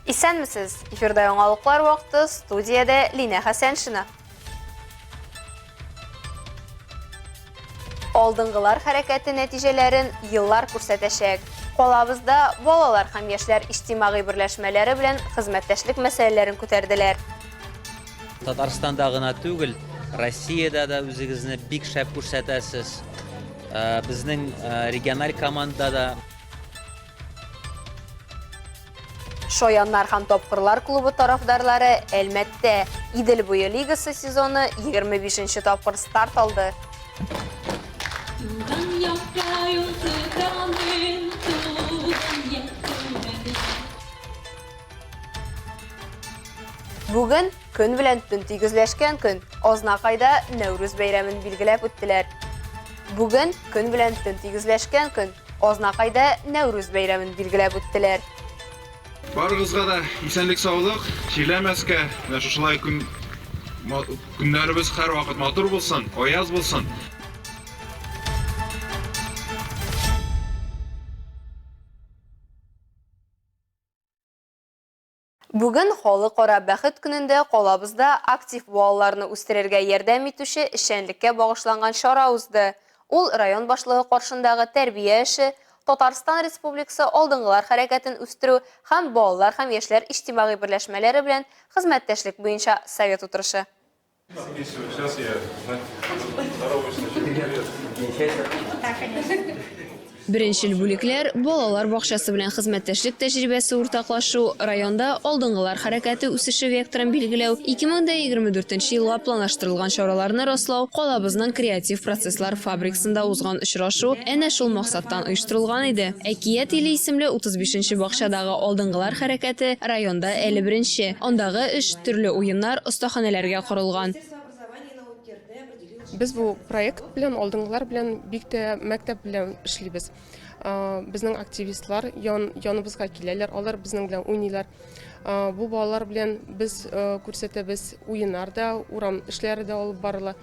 Исәнмесез? Эфирдә яңалыклар вакыты, студиядә Лина Хәсәншина. Алдынгылар хәрәкәте нәтиҗәләрен еллар күрсәтәчәк. Калабызда балалар һәм яшьләр иҗтимагый берләшмәләре белән хезмәттәшлек мәсьәләләрен күтәрделәр. Татарстанда гына түгел, Россиядә дә үзегезне бик шәп күрсәтәсез. Безнең региональ командада Шаяннар һәм Тапкырлар клубы тарафдарлары Әлмәттә Идел буе лигасы сезоны 25-нче тапкыр старт алды. Бүген көн белән төн тигезләшкән көн, Азнакайда Нәүрүз бәйрәмен билгеләп үттеләр. Бүген көн белән төн тигезләшкән көн, Азнакайда Нәүрүз бәйрәмен билгеләп үттеләр. Барыгызга да исәнлек саулык, шикләмәскә, менә шушылай көннәребез һәр вакыт матур булсын, аяз булсын. Бүген халыкара бәхет көнендә калабызда актив балаларны үстерергә ярдәм итүче эшчәнлеккә багышланган чара узды. Ул район башлыгы каршындагы тәрбия эше, Татарстан Республикасы алдынгылар хәрәкәтен үстерү һәм балалар һәм яшьләр иҗтимагый берләшмәләре белән хезмәттәшлек буенча совет утырышы. Беренчел бүлекләр балалар бакчасы белән хезмәттәшлек тәҗрибәсе уртаклашу, районда алдынгылар хәрәкәте үсеше векторын билгеләү, 2024 елга планлаштырылган чараларны раслау, калабызның креатив процесслар фабрикасында узган очрашу әнә шул максаттан оештырылган иде. Әкият иле исемле 35-нче бакчадагы алдынгылар хәрәкәте районда әле беренче. Андагы эш төрле уеннар, остаханәләргә корылган. Biz bu проект белән алдынгылар белән бик тә мәктәп белән эшлибез. Безнең активистлар яныбызга киләләр, алар безнең белән уйныйлар. Бу балалар белән без күрсәтәбез уеннарда, урам эшләре дә алып барыла.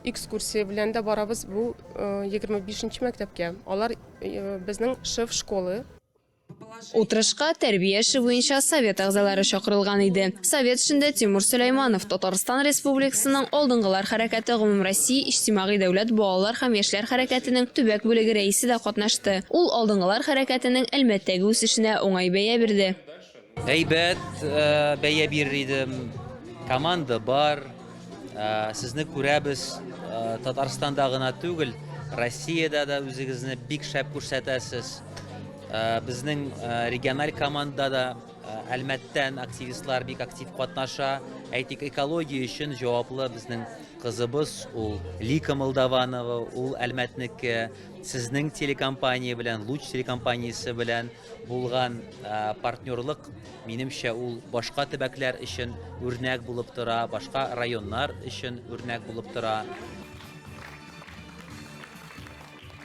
Экскурсия белән дә барабыз бу 25-нче мәктәпкә. Алар безнең шеф школы. Утырышка тәрбия эше буенча совет әгъзалары чакырылган иде. Совет эшендә Тимур Сөләйманов, Татарстан Республикасының алдынгылар хәрәкәте гомумроссия иҗтимагый дәүләт балалар һәм яшьләр хәрәкәтенең төбәк бүлеге рәисе дә катнашты. Ул алдынгылар хәрәкәтенең Әлмәттәге үсешенә уңай бәя бирде. әйбәт бәя бирдем. Команда бар. Сезне күрәбез. Татарстанда гына түгел, Россиядә дә үзегезне бик шәп күрсәтәсез. Безнең региональ командада Әлмәттән активистлар бик актив катнаша. Әйтик, экология өчен җаваплы безнең кызыбыз, ул Лика Молдованова, ул Әлмәтнеке. Сезнең телекомпания белән, Луч телекомпаниясе белән булган партнерлык, минемчә, ул башка төбәкләр өчен үрнәк булып тора, башка районнар өчен үрнәк булып тора.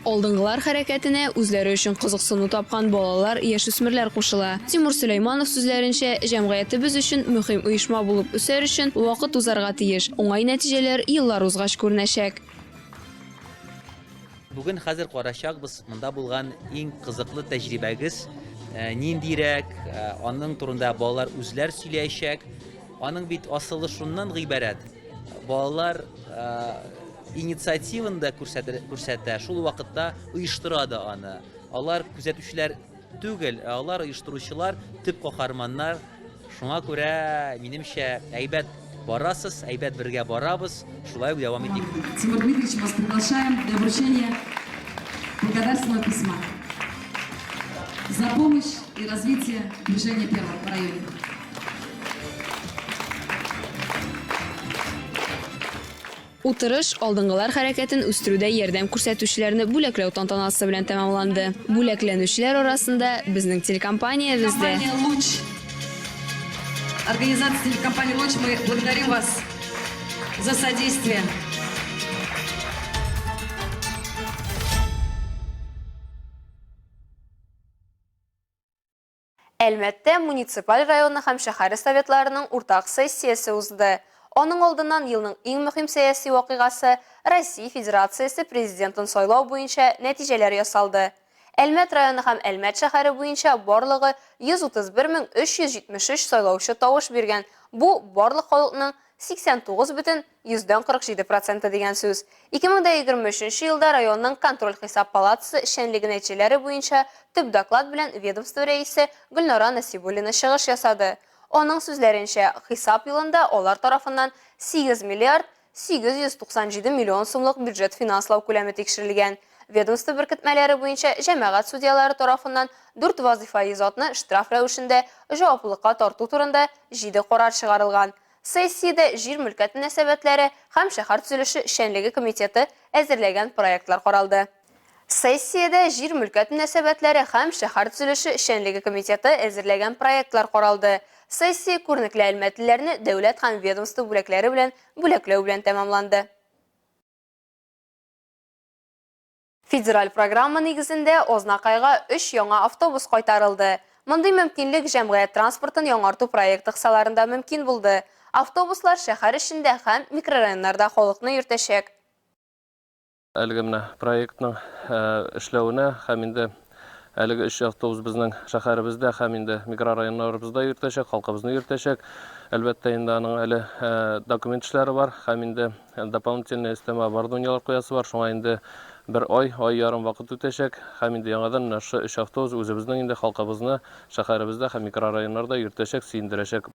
Алдынгылар хәрәкәтенә үзләре өчен кызыксыну тапкан балалар, яшүсмерләр кушыла. Тимур Сөләйманов сүзләренчә, җәмгыятебез өчен мөһим оешма булып үсәр өчен вакыт узарга тиеш. Уңай нәтиҗәләр еллар узгач күренәчәк. Бүген хәзер карашакбыз, монда булган иң кызыклы тәҗрибәгез ниндирәк, аның турында балалар үзләр сөйләячәк. Аның бит асылы шуннан гыйбарәт. Балалар инициативаны да күрсәтә, шул вакытта оештыра да аны. Алар күзәтүчеләр түгел, алар оештыручылар, төп каһарманнар. Шуңа күрә, минемчә, әйбәт барасыз, әйбәт бергә барабыз, шулай дәвам итик. Тимур Дмитриевич, вас приглашаем для вручения благодарственного письма за помощь и развитие движения первого по району. Утырыш алдынгылар хәрәкәтен үстерүдә ярдәм күрсәтүчеләрне бүләкләү тантанасы белән тәмамланды. Бүләкләнүчеләр арасында безнең телекомпания бездә. Организация телекомпании «Луч», мы благодарим вас за содействие. Әлмәттә муниципаль районы һәм шәһәр советларының уртак сессиясе узды. Аның алдыннан елның иң мөһим сәяси вакыйгасы Россия Федерациясе президентын сайлау буенча нәтиҗәләр ясалды. Әлмәт районы һәм Әлмәт шәһәре буенча барлыгы 131,373 сайлаучы тавыш биргән. Бу барлык халыкның 89,47% дигән сүз. 2023 елда районның контроль хисап палатасы эшчәнлеге нәтиҗәләре буенча төп доклад белән ведомство рәисе Гөлнара Насибуллина чыгыш ясады. Аның сүзләренчә, хисап елында алар тарафыннан 8 миллиард 897 миллион сумлык бюджет финанслау күләме тикшерелгән. Ведомство беркетмәләре буенча җәмәгать судьялары тарафыннан 4 вазифаи затны штраф рәвешендә җаваплылыкка тарту турында 7 карар чыгарылган. Сессиядә җир мөлкәт мөнәсәбәтләре һәм шәһәр төзелеше эшчәнлеге комитеты әзерләгән проектлар каралды. Сессиядә җир мөлкәт мөнәсәбәтләре һәм шәһәр төзелеше эшчәнлеге комитеты әзерләгән проектлар каралды. Сессия күренекле әлмәтлеләрне дәүләт һәм ведомство бүләкләре белән бүләкләү белән тәмамланды. Федераль программа нигезендә Ознакайга 3 яңа автобус кайтарылды. Мондый мөмкинлек җәмгыять транспортын яңарту проекты кысаларында мөмкин булды. Автобуслар шәһәр эчендә һәм микрорайоннарда халыкны йөртәчәк. Әлеге менә проектның эшләвенә һәм инде әлеге 3 автобус безнең шәһәребездә һәм инде микрорайоннарыбызда йөртәчәк, халкыбызны йөртәчәк. Әлбәттә инде аның әле документ эшләре бар һәм инде дополнительный өстәмә оборудованиелар куясы бар. Шуңа инде bir ай ярым вакыт үтәчәк һәм инде яңадан 3 автобус үзебезнең инде халкыбызны шәһәребездә һәм микрорайоннарда йөртәчәк, сөендерәчәк.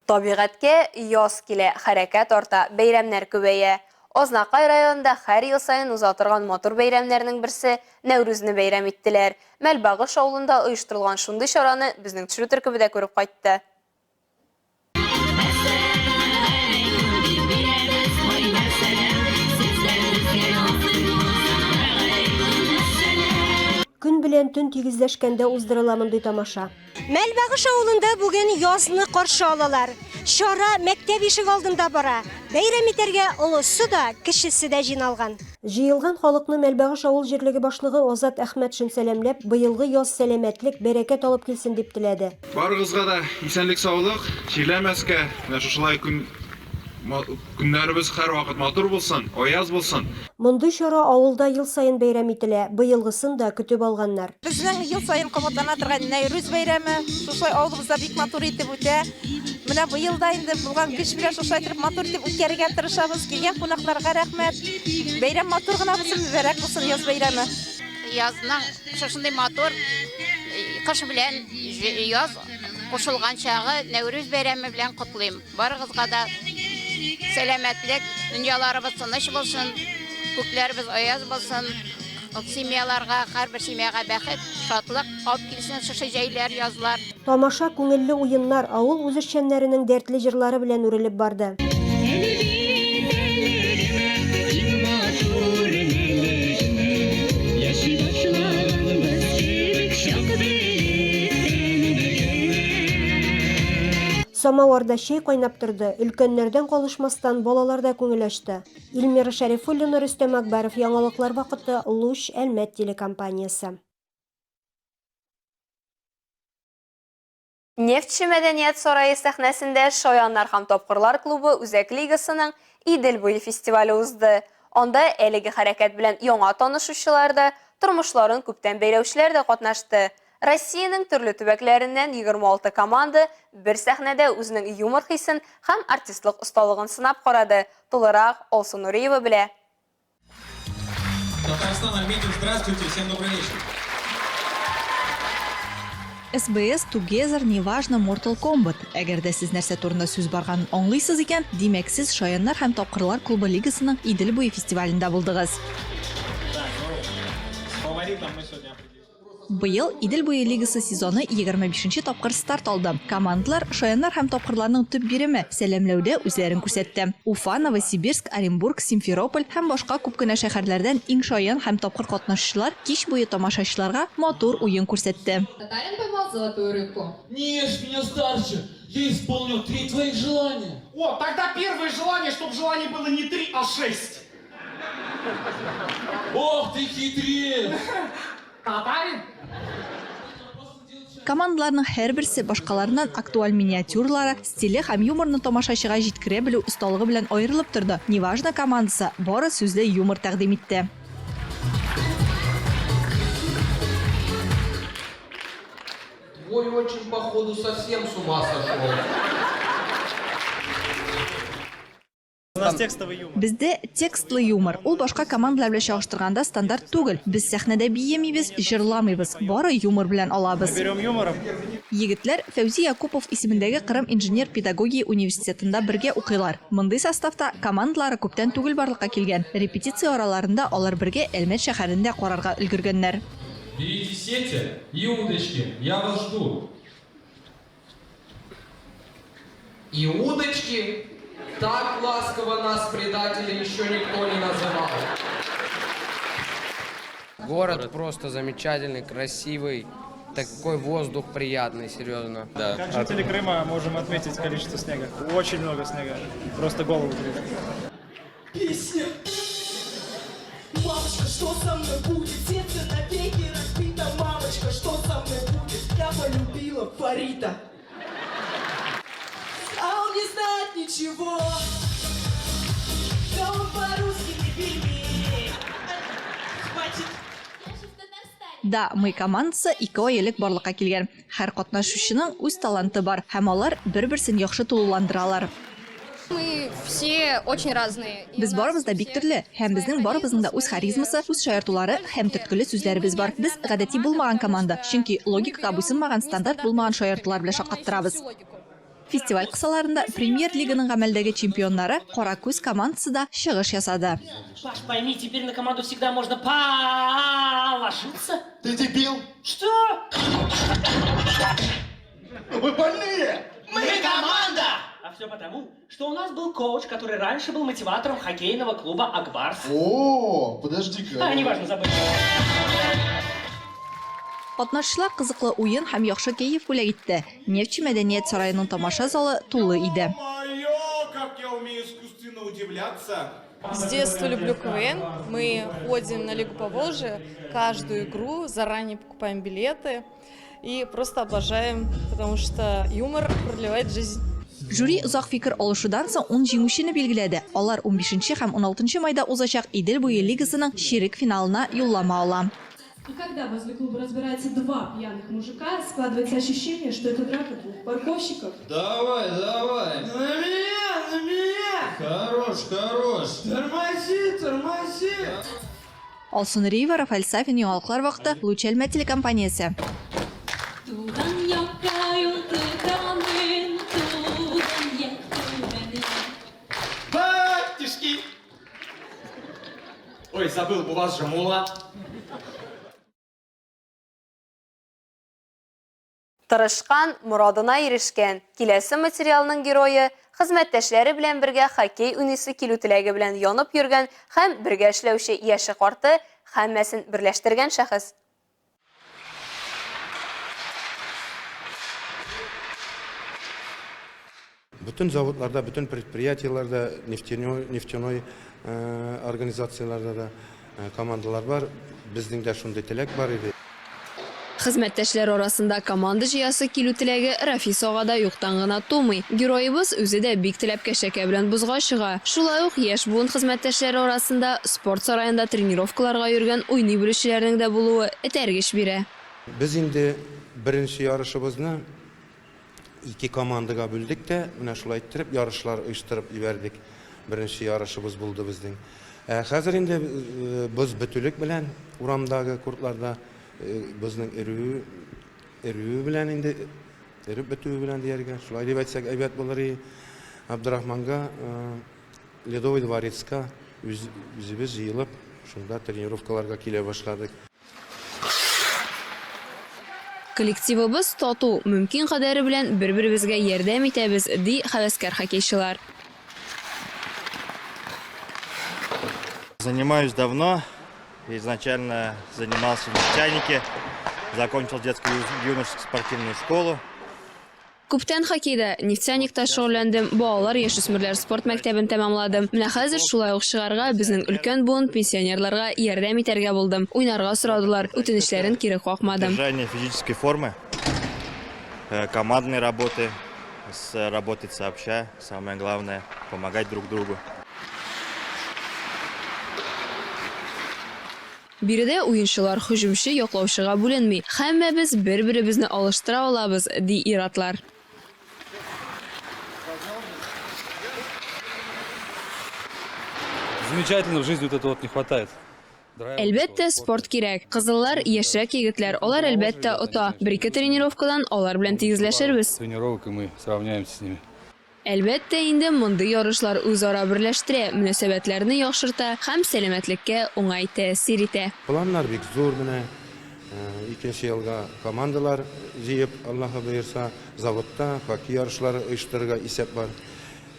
Табигатькә яз килә, хәрәкәт арта, бәйрәмнәр күбәя. Ознакай районында һәр ел сайын уза торган матур бәйрәмнәрнең берсе Нәүрүзне бәйрәм иттеләр. Мәлбагыш авылында оештырылган шундый чараны безнең төшерү төркеме күреп кайтты. Күн белән төн тигезләшкәндә уздырыла мондый тамаша. Мәлбагыш авылында бүген язны каршы алалар. Шара мәктәп ишек алдында бара. Бәйрәм итәргә олысы да, кешесе дә җыйналган. Җыелган халыкны Мәлбагыш авыл җирлеге башлыгы Азат Әхмәтшин сәламләп, быелгы яз сәламәтлек, бәрәкәт алып килсен дип теләде. Барыгызга да исәнлек саулык, чирләмәскә, шушылай көннәребез һәр вакыт матур булсын, аяз булсын. Мондый чара авылда ел сайын бәйрәм ителә, быелгысын да көтеп алганнар. Безнең ел сайын кабатлана торган Нәүрүз бәйрәме, шушай авылыбызда бик матур итеп үтә. Менә быел да инде булган көч белән шушай итеп матур итеп үткәрергә тырышабыз. Килгән кунакларга рәхмәт. Бәйрәм матур гына булсын, мөбарәк булсын яз бәйрәме. Язның шушындай матур, кыш белән яз кушылган чагы Нәүрүз бәйрәме белән котлыйм. Барыгызга да сәламәтлек, дөньяларыбыз тыныч булсын, күкләребез аяз булсын, семьяларга, һәрбер семьяга бәхет, шатлык алып килсен шушы җәйләр, язлар. Тамаша күңелле уеннар, авыл үзешчәннәренең дәртле җырлары белән үрелеп барды. Самаварда чәй кайнап торды, өлкәннәрдән калышмастан балалар да күңел ачты. Илмира Шәрифуллина, Рөстәм Акбаров, яңалыклар вакыты, Луч, Әлмәт телекомпаниясе. Нефтче мәдәният сарае сәхнәсендә Шаяннар һәм тапкырлар клубы үзәк лигасының Идел буе фестивале узды. Анда әлеге хәрәкәт белән яңа танышучылар да, тормышларын күптән бәйләүчеләр дә катнашты. Россиянең төрле төбәкләреннән 26 команда бер сәхнәдә үзенең юмор хисен һәм артистлык осталыгын сынап карады. Тулырак Алсу Нуриева белә. Татарстан, Армения, здравствуйте, всем добрый вечер. SBS Together неважно Mortal Kombat. Әгәр дә сез нәрсә турында сүз барган аңлыйсыз икән, димәк сез Шаяннар һәм тапкырлар клубы лигасының Идел буе фестивалендә булдыгыз. Быел Идел буе лигасы сезоны 25-нче тапкыр старт алды. Командалар Шаяннар һәм тапкырларның төп биреме сәламләүдә үзләрен күрсәтте. Уфа, Новосибирск, Оренбург, Симферополь һәм башка күп кенә шәһәрләрдән иң шаян һәм тапкыр катнашучылар кич буе тамашачыларга матур уен күрсәтте. Татарин поймал золотую рыбку. Не ешь меня старше, я исполнил 3 твоих желания. О, тогда первое желание, чтобы желание было не 3, а 6. Ох ты хитрец! Татарин? Командаларның һәрберсе башкаларыннан актуаль миниатюралары, стиле һәм юморны тамашачыга җиткерә белү осталыгы белән аерылып торды. Неважно командасы бары сүзле юмор тәкъдим итте. очень, походу, совсем с ума сошел. Бездә текстлы юмор. Ул башка командалар белән чагыштырганда стандарт түгел. Без сәхнәдә биемибез, җырламыйбыз. Бары юмор белән алабыз. Егетләр Фәүзи Якупов исемендәге Кырым инженер-педагогия университетында бергә укыйлар. Мондый составта командалары күптән түгел барлыкка килгән. Репетиция араларында алар бергә Әлмәт шәһәрендә карарга өлгергәннәр. Берите сети и удочки, я вас жду. И удочки? Так ласково нас, предатели, еще никто не называл. Город просто замечательный, красивый. Такой воздух приятный, серьезно. Да. Как жители Крыма можем отметить количество снега. Очень много снега. Просто голову кружит. Песня. Мамочка, что со мной будет? Сердце навеки разбито. Мамочка, что со мной будет? Я полюбила Фарита. А он не знает ничего. Да он по-русски не пельмени. Хватит. Да, мы командасы 2 аялык барлыкка килгән. Һәр катнашучының үз таланты бар һәм алар бер-берсен яхшы тулыландыралар. Мы все очень разные. Без барыбыз да бик төрле, һәм безнең барыбызның да үз харизмасы, үз шаяртулары һәм төрткеле сүзләребез бар. Без гадәти булмаган команда, чөнки логикага буйсынмаган стандарт булмаган шаяртулар белән шаккаттырабыз. Фестиваль кысаларында Премьер-лиганың гамәлдәге чемпионнары Каракүз командасы да чыгыш ясады. Паш, пойми, теперь на команду всегда можно положиться. Ты дебил? Что? Вы больные! Мы команда! А все потому, что у нас был коуч, который раньше был мотиватором хоккейного клуба «Акбарс». О, подожди-ка. Неважно, забыть. Катнашчылар кызыклы уен һәм яхшы кәеф бүләк итте. Нефтче мәдәният сараеның тамаша залы тулы иде. Как я умею искусственно удивляться. С детства люблю КВН. Мы ходим на Лигу Поволжья. Каждую игру заранее покупаем билеты. И просто обожаем, потому что юмор продлевает жизнь. Жюри узак фикер алышудан соң 10 җиңүчене билгеләде. Алар 15 һәм 16 майда узачак Идел буе лигасының ширек финалына юллама ала. И когда возле клуба разбираются 2 пьяных мужика, складывается ощущение, что это драка 2 парковщиков. Давай, давай. На меня! Хорош, хорош. Тормози, тормози. Алсын Риева, Рафаэль Сафин, яңалыклар вакыты, Луч Әлмәт телекомпаниясе. Батюшки! Ой, забыл, у вас же мула. Тырышкан, muradına ирешкән. Киләсе материалның герое хезмәттәшләре белән бергә хоккей уйныйсы килү теләге белән янып йөргән һәм бергә эшләүче яше карты һәммәсен берләштергән шәхес. Bütün заводларда, bütün предприятияларда, нефтяной организацияларда да командалар бар. Безнең дә шундый теләк бар иде. Хезмәттәшләр арасында команда җыясы килү теләге Рафис агада юктан гына тумый. Героебыз үзе дә бик теләп кәшәкә белән бузга чыга. Шулай ук яшь буын хезмәттәшләре арасында спорт сараенда тренировкаларга йөргән уйный белүчеләрнең дә булуы этәргеш бирә. Без инде беренче ярышыбызны 2 командага бүлдек тә, менә шулай иттереп ярышлар оештырып ибәрдек. Беренче ярышыбыз булды безнең. Хәзер инде без бөтүлек белән урамдагы кортларда безнең эрү белән инде эрү бөтү белән дияргә. Шулай дип әйтсәк әйбәт булыр. Абдрахманга Ледовый дворецка үзебез җыелып, шунда тренировкаларга килә башладык. Коллективыбыз тату, мөмкин кадәре белән бер-беребезгә ярдәм итәбез, ди хәвәскәр хоккейчылар. Занимаюсь давно. Изначально занимался в нефтянике, закончил детскую юношескую спортивную школу. Күптән хоккейда, нефтяникта шөгыльләндем, балалар яшүсмерләр спорт мәктәбен тәмамладым. Менә хәзер шулай ук чыгарга безнең өлкән буын пенсионерларга ярдәм итәргә булдым. Уйнарга сорадылар, үтенечләрен кире какмадым. Поддержание физической формы, командной работы, работать сообща, самое главное, помогать друг другу. Биредә уенчылар һөҗүмче, яклаучыга бүленми. Һәммәбез бер-беребезне алыштыра алабыз, ди ир-атлар. Замечательно, в жизни вот этого вот не хватает. Әлбәттә, спорт кирәк. Кызыллар, яшьрәк егетләр, алар әлбәттә ота. Бер-ике тренировкадан алар белән тигезләшербез. Тренировок, и мы сравняемся с ними. Әлбәттә, инде мондый ярышлар үзара берләштерә, мөнәсәбәтләрне яхшырта һәм сәламәтлеккә уңай тәэсир итә. Планнар бик зур менә. Икенче елга командалар җыеп, Аллаһы боерса, заводта хоккей ярышлары оештырырга исәп бар.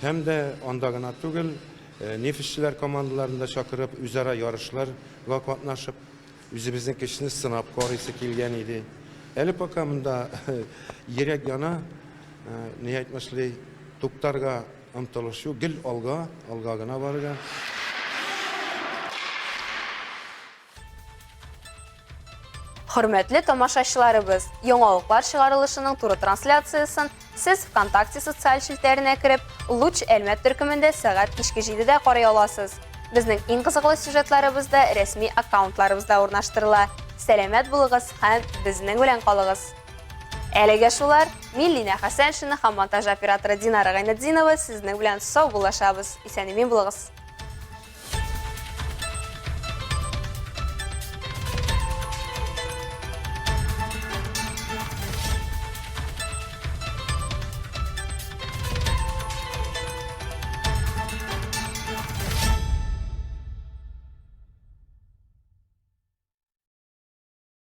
Һәм дә анда гына түгел, нефтьчеләр командаларында чакырып, үзара ярышларга катнашып, үзебезнең көчне сынап карыйсы килгән иде. Әле пока монда йөрәк яна, ни әйтмәшле, туктарга омтылышу, гел алга гына барырга. Хөрмәтле тамашачыларыбыз, яңалыклар чыгарылышының туры трансляциясын сез ВКонтакте социаль челтәренә кереп, Луч Әлмәт төркемендә сәгать кичке 7-дә карый аласыз. Безнең иң кызыклы сюжетларыбыз да рәсми аккаунтларыбызда урнаштырыла. Сәламәт булыгыз һәм безнең белән калыгыз. Әлегә шулар, Миллина Хәсәншина һәм монтаж операторы Динара Гайнетдинова сезнең белән сау булашабыз. Исән-имин булыгыз.